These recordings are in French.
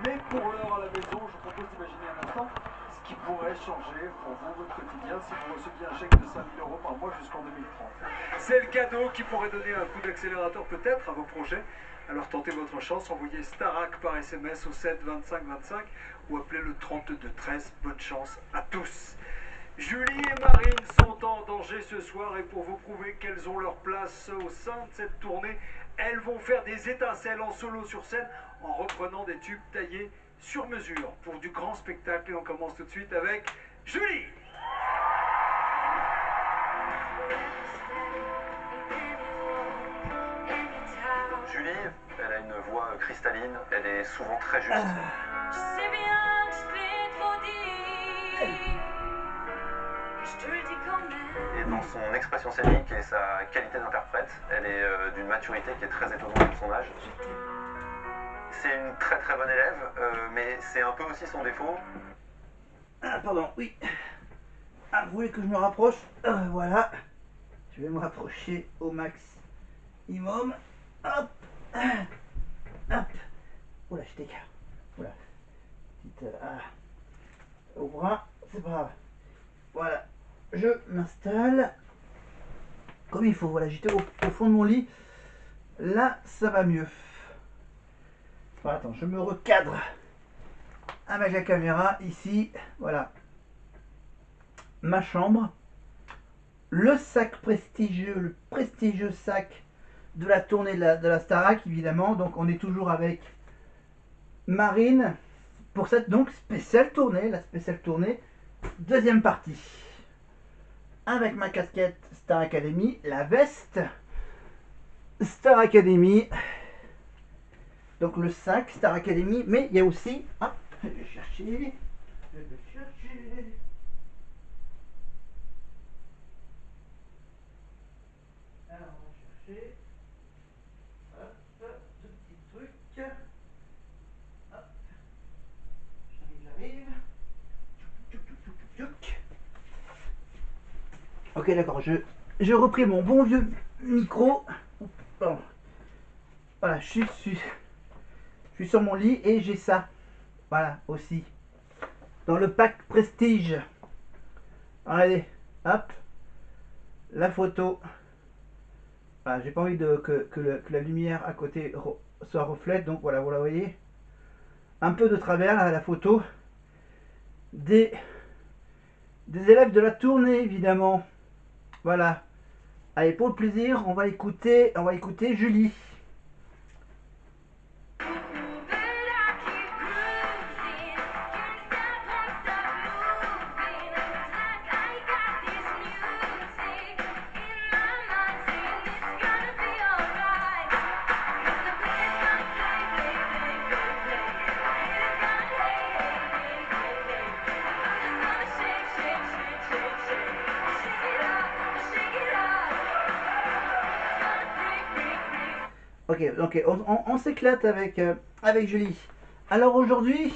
Mais pour l'heure à la maison, je propose d'imaginer un instant ce qui pourrait changer pour vous, votre quotidien, si vous receviez un chèque de 5 000 euros par mois jusqu'en 2030. C'est le cadeau qui pourrait donner un coup d'accélérateur peut-être à vos projets. Alors tentez votre chance, envoyez Starac par SMS au 7 25 25 ou appelez le 32 13. Bonne chance à tous. Julie et Marine sont en danger ce soir et pour vous prouver qu'elles ont leur place au sein de cette tournée, elles vont faire des étincelles en solo sur scène en reprenant des tubes taillés sur mesure pour du grand spectacle. Et on commence tout de suite avec Julie. Julie, elle a une voix cristalline, elle est souvent très juste. Et dans son expression scénique et sa qualité d'interprète, elle est d'une maturité qui est très étonnante pour son âge. C'est une très très bonne élève, mais c'est un peu aussi son défaut. Ah, pardon, oui. Ah, vous voulez que je me rapproche? Voilà. Je vais me rapprocher au maximum. Hop. Hop. Oula, je t'écarte. Oula. Petite, au bras, c'est pas grave. Voilà. Je m'installe comme il faut. Voilà, j'étais au fond de mon lit. Là, ça va mieux. Bon, attends, je me recadre avec la caméra ici. Voilà. Ma chambre. Le sac prestigieux, le prestigieux sac de la tournée de la Starac, évidemment. Donc, on est toujours avec Marine pour cette donc spéciale tournée, la spéciale tournée, deuxième partie. Avec ma casquette Star Academy, la veste Star Academy, donc le sac Star Academy, mais il y a aussi, hop, je vais chercher, alors on va chercher, hop, ce petit truc, hop, j'arrive, ok d'accord, j'ai repris mon bon vieux micro, bon. Voilà, je suis sur mon lit et j'ai ça, voilà, aussi, dans le pack Prestige. Allez, hop, la photo. Voilà, j'ai pas envie que la lumière à côté soit reflète, donc voilà, vous la voyez. Un peu de travers là, la photo des élèves de la tournée, évidemment. Voilà. Allez, pour le plaisir, on va écouter Julie. Ok, donc on s'éclate avec Julie. Alors aujourd'hui,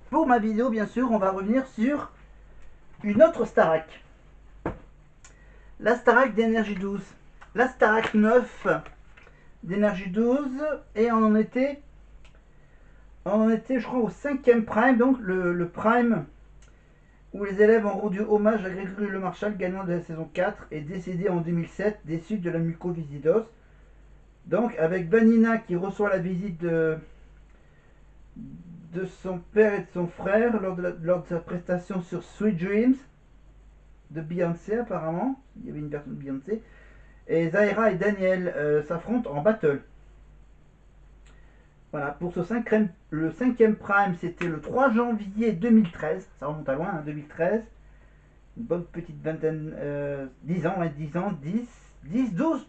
pour ma vidéo, bien sûr, on va revenir sur une autre Starac. La Starac d'Énergie 12. La Starac 9 d'Énergie 12. Et on en était, je crois, au 5e prime. Donc le prime où les élèves ont rendu hommage à Grégory Le Marchal, gagnant de la saison 4 et décédé en 2007 des suites de la mucoviscidose. Donc avec Vanina qui reçoit la visite de son père et de son frère lors de sa prestation sur Sweet Dreams de Beyoncé apparemment. Il y avait une version de Beyoncé. Et Zaira et Daniel s'affrontent en battle. Voilà, pour le 5e prime, c'était le 3 janvier 2013. Ça remonte à loin, hein, 2013. Une bonne petite vingtaine, 10 ans,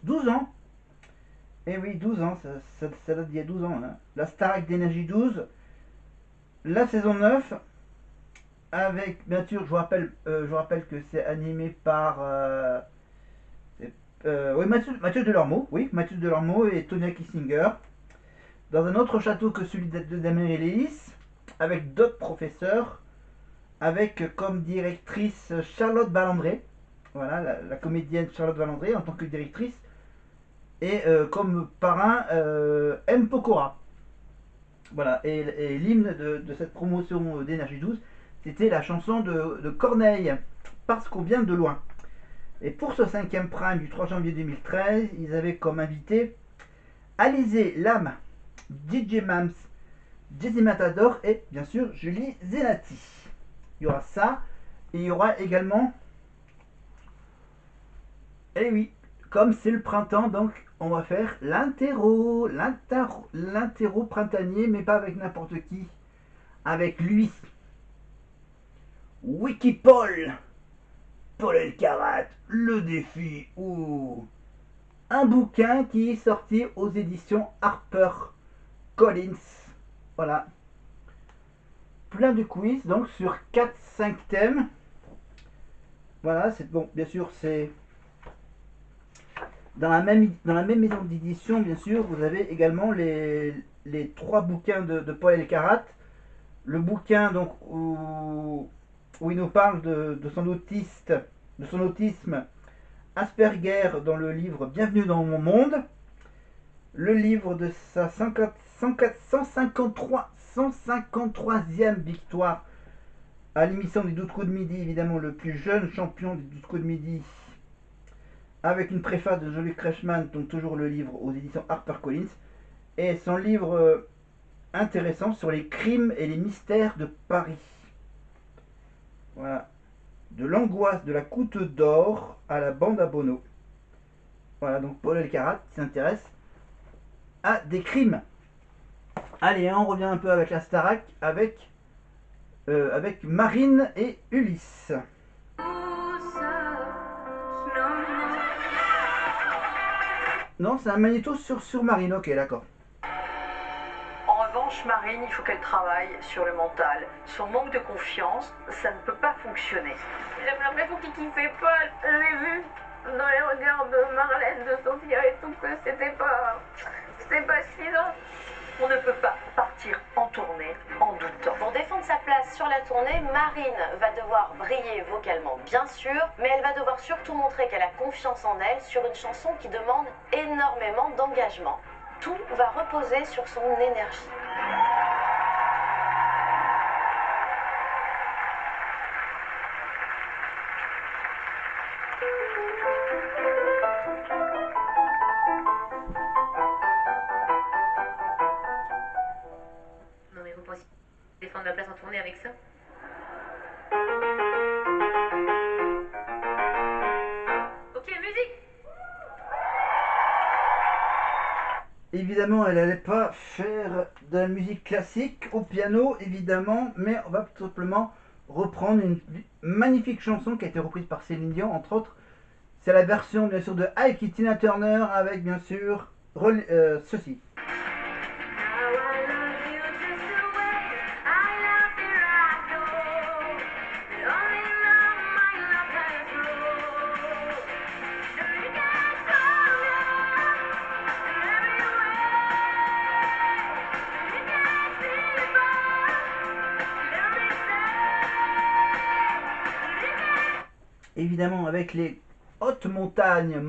12 ans. Eh oui, 12 ans, ça date d'il y a 12 ans. Hein. La Starac d'Énergie 12, la saison 9, avec, bien sûr, je vous rappelle que c'est animé par oui, Mathieu Delormeau, Mathieu Delormeau et Tonya Kissinger, dans un autre château que celui de Damien et Lélis, avec d'autres professeurs, avec comme directrice Charlotte Valandré, voilà, la comédienne Charlotte Valandré en tant que directrice, et comme parrain M. Pokora. Voilà, et l'hymne de cette promotion d'énergie 12, c'était la chanson de Corneille, Parce qu'on vient de loin. Et pour ce 5e prime du 3 janvier 2013, ils avaient comme invité Alizé Lam, DJ Mams, Jazzy Matador et bien sûr Julie Zenati. Il y aura ça, et il y aura également, eh oui, comme c'est le printemps, donc on va faire l'interro printanier, mais pas avec n'importe qui, avec lui, Wikipol, Paul Elkarat, le défi, ou un bouquin qui est sorti aux éditions Harper Collins. Voilà. Plein de quiz, donc sur 4-5 thèmes. Voilà, c'est bon, bien sûr, c'est dans la même maison d'édition, bien sûr, vous avez également les 3 bouquins de Paul Elkarat. Le bouquin donc où il nous parle de son autisme Asperger dans le livre Bienvenue dans mon monde. Le livre de sa 153e victoire à l'émission des 12 coups de midi, évidemment le plus jeune champion des 12 coups de midi, avec une préface de Jolie Kretschmann, donc toujours le livre aux éditions HarperCollins, et son livre intéressant sur les crimes et les mystères de Paris. Voilà. De l'angoisse de la Goutte d'Or à la bande à Bono. Voilà, donc Paul Elkarat s'intéresse à des crimes. Allez, on revient un peu avec la Starac, avec Marine et Ulysse. Non, c'est un magnéto sur Marine, ok, d'accord. En revanche, Marine, il faut qu'elle travaille sur le mental. Son manque de confiance, ça ne peut pas fonctionner. J'avais l'impression qu'il kiffait pas. J'ai vu dans les regards de Marlène, de Sophia et tout que c'était pas suffisant. On ne peut pas partir en tournée en doutant. Pour défendre sa place sur la tournée, Marine va devoir briller vocalement, bien sûr, mais elle va devoir surtout montrer qu'elle a confiance en elle sur une chanson qui demande énormément d'engagement. Tout va reposer sur son énergie. Non mais faut pas défendre ma place en tournée avec ça. Ok, musique. Évidemment, elle n'allait pas faire de la musique classique au piano, évidemment, mais on va tout simplement reprendre une magnifique chanson qui a été reprise par Céline Dion, entre autres. C'est la version, bien sûr, de Ike et Tina Turner, avec, bien sûr, ceci. Évidemment, avec les hautes montagnes,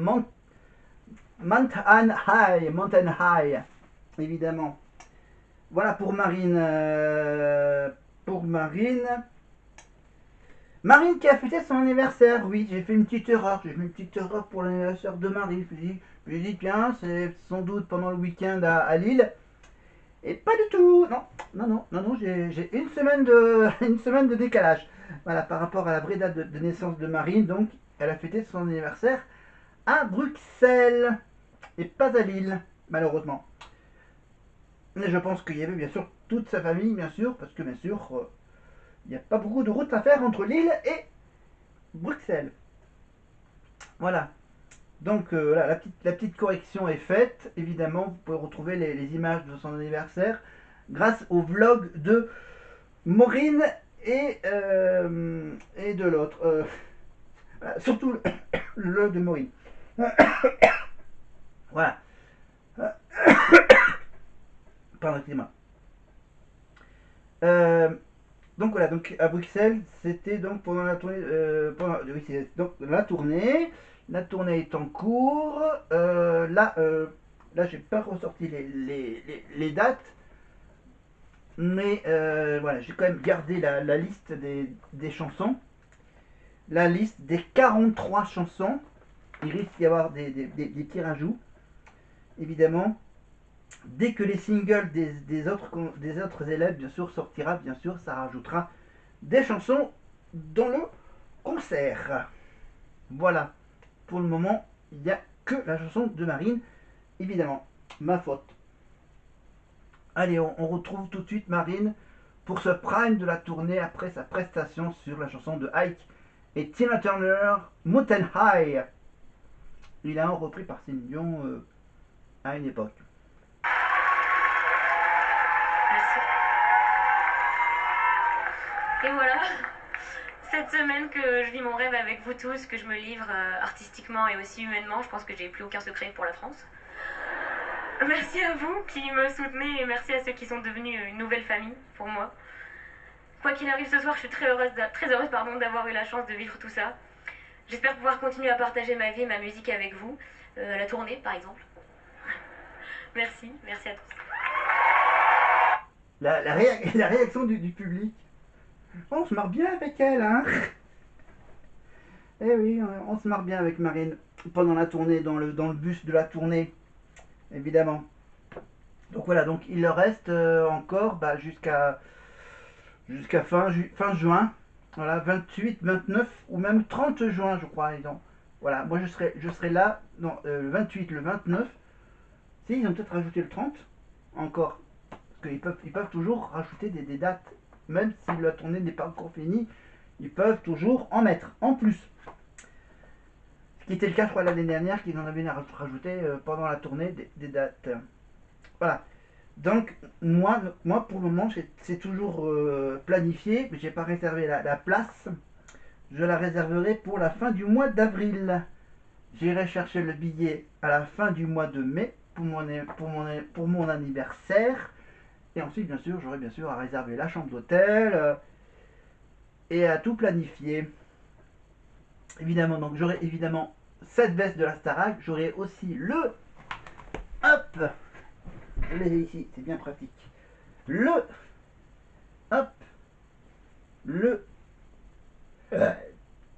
Mountain High, évidemment. Voilà pour Marine. Marine qui a fêté son anniversaire. Oui, j'ai fait une petite erreur. J'ai fait une petite erreur pour l'anniversaire de Marine. Je me dis, tiens, c'est sans doute pendant le week-end à Lille. Et pas du tout. Non, j'ai une semaine de décalage. Voilà, par rapport à la vraie date de naissance de Marine. Donc, elle a fêté son anniversaire à Bruxelles et pas à Lille, malheureusement. Mais je pense qu'il y avait bien sûr toute sa famille, bien sûr, parce que bien sûr, il n'y a pas beaucoup de routes à faire entre Lille et Bruxelles. Voilà. Donc là, la petite correction est faite. Évidemment, vous pouvez retrouver les images de son anniversaire grâce au vlog de Maureen et de l'autre. Voilà, surtout le de Maureen. Voilà. Pardon, excusez-moi. Donc voilà, donc à Bruxelles, c'était donc pendant la tournée. Oui, c'est donc la tournée. La tournée est en cours. Là, j'ai pas ressorti les dates. Mais voilà, j'ai quand même gardé la liste des chansons. La liste des 43 chansons. Il risque d'y avoir des petits rajouts. Évidemment. Dès que les singles des autres élèves, bien sûr, sortira, bien sûr, ça rajoutera des chansons dans le concert. Voilà. Pour le moment, il n'y a que la chanson de Marine. Évidemment, ma faute. Allez, on retrouve tout de suite Marine pour ce prime de la tournée après sa prestation sur la chanson de Ike et Tina Turner, Mountain High. Il a repris par Céline Dion à une époque. Merci. Et voilà, cette semaine que je vis mon rêve avec vous tous, que je me livre artistiquement et aussi humainement, je pense que j'ai plus aucun secret pour la France. Merci à vous qui me soutenez et merci à ceux qui sont devenus une nouvelle famille pour moi. Quoi qu'il arrive ce soir, je suis très heureuse d'avoir eu la chance de vivre tout ça. J'espère pouvoir continuer à partager ma vie et ma musique avec vous, à la tournée par exemple. Merci à tous. La réaction du public. On se marre bien avec elle, hein. Eh oui, on se marre bien avec Marine pendant la tournée, dans le bus de la tournée, évidemment. Donc voilà, donc il leur reste encore jusqu'à fin juin. Voilà, 28, 29 ou même 30 juin, je crois. Donc, voilà, moi je serai là, non, le 28, le 29. Si, ils ont peut-être rajouté le 30 encore. Parce qu'ils peuvent toujours rajouter des dates. Même si la tournée n'est pas encore finie, ils peuvent toujours en mettre en plus. Ce qui était le cas, je crois, l'année dernière, qu'ils en avaient rajouté pendant la tournée des dates. Voilà. Donc, moi pour le moment, c'est toujours planifié, mais j'ai pas réservé la place. Je la réserverai pour la fin du mois d'avril. J'irai chercher le billet à la fin du mois de mai pour mon anniversaire. Et ensuite, bien sûr, j'aurai bien sûr à réserver la chambre d'hôtel et à tout planifier. Évidemment, donc j'aurai évidemment cette veste de la Starac. J'aurai aussi hop, je l'ai ici, c'est bien pratique. Le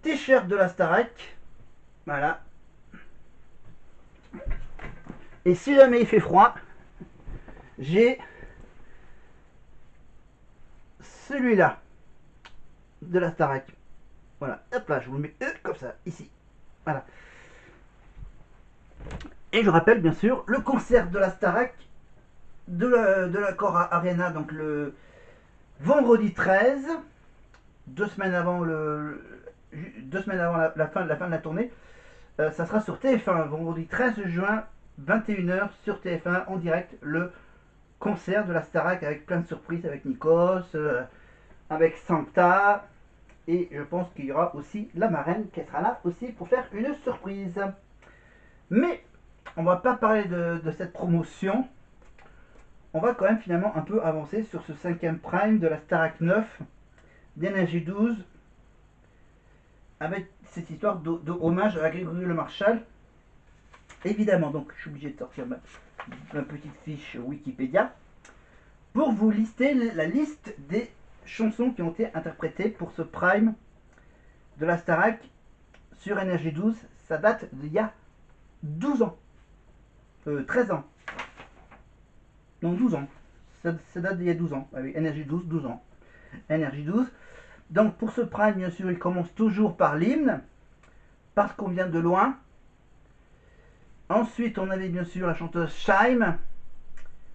t-shirt de la Starac. Voilà. Et si jamais il fait froid, j'ai celui-là de la Starac. Voilà, hop là, je vous le mets comme ça, ici. Voilà. Et je rappelle bien sûr le concert de la Starac de l'Accor Arena, donc le vendredi 13, 2 semaines avant la fin de la tournée. Ça sera sur TF1, vendredi 13 juin, 21h sur TF1 en direct, le concert de la Starac avec plein de surprises, avec Nikos, avec Santa, et je pense qu'il y aura aussi la marraine qui sera là aussi pour faire une surprise. Mais on va pas parler de cette promotion, on va quand même finalement un peu avancer sur ce 5e prime de la Starac 9 d'Énergie 12, avec cette histoire de hommage à Grégory Le Marchal. Évidemment, donc je suis obligé de sortir ma petite fiche Wikipédia pour vous lister la liste des chansons qui ont été interprétées pour ce prime de la Starac sur Énergie 12. Ça date d'il y a 12 ans. 13 ans. Non, 12 ans. Ça date d'il y a 12 ans. Ah oui, Énergie 12, 12 ans. Énergie 12. Donc pour ce prime, bien sûr, il commence toujours par l'hymne, parce qu'on vient de loin. Ensuite, on avait bien sûr la chanteuse Shaim,